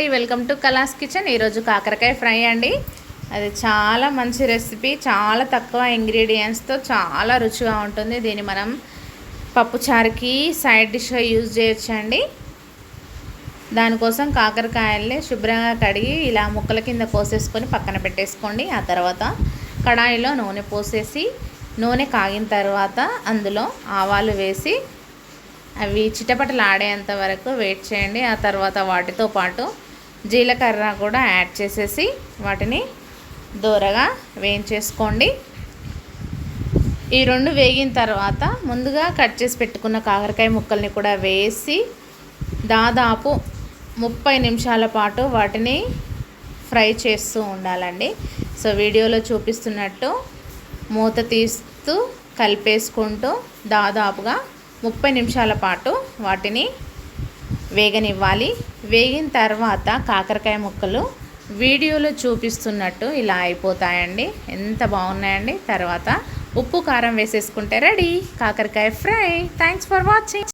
అండి, welcome to కలాస్ kitchen. ఈరోజు కాకరకాయ ఫ్రై అండి. అది చాలా మంచి రెసిపీ, చాలా తక్కువ ఇంగ్రీడియంట్స్తో చాలా రుచిగా ఉంటుంది. దీన్ని మనం పప్పుచారుకి సైడ్ డిష్గా యూజ్ చేయొచ్చండి. దానికోసం కాకరకాయల్ని శుభ్రంగా కడిగి ఇలా ముక్కల కింద కోసేసుకొని పక్కన పెట్టేసుకోండి. ఆ తర్వాత కడాయిలో నూనె పోసేసి నూనె కాగిన తర్వాత అందులో ఆవాలు వేసి అవి చిటపటలు ఆడేంత వరకు వెయిట్ చేయండి. ఆ తర్వాత వాటితో పాటు జీలకర్ర కూడా యాడ్ చేసేసి వాటిని దోరగా వేయించేసుకోండి. ఈ రెండు వేగిన తర్వాత ముందుగా కట్ చేసి పెట్టుకున్న కాకరకాయ ముక్కల్ని కూడా వేసి దాదాపు 30 నిమిషాల పాటు వాటిని ఫ్రై చేస్తూ ఉండాలండి. సో వీడియోలో చూపిస్తున్నట్టు మూత తీస్తూ కలిపేసుకుంటూ దాదాపుగా 30 నిమిషాల పాటు వాటిని వేగనివ్వాలి. వేగిన తర్వాత కాకరకాయ ముక్కలు వీడియోలో చూపిస్తున్నట్టు ఇలా అయిపోతాయండి. ఎంత బాగున్నాయండి. తర్వాత ఉప్పు కారం వేసేసుకుంటే రెడీ కాకరకాయ ఫ్రై. Thanks for watching.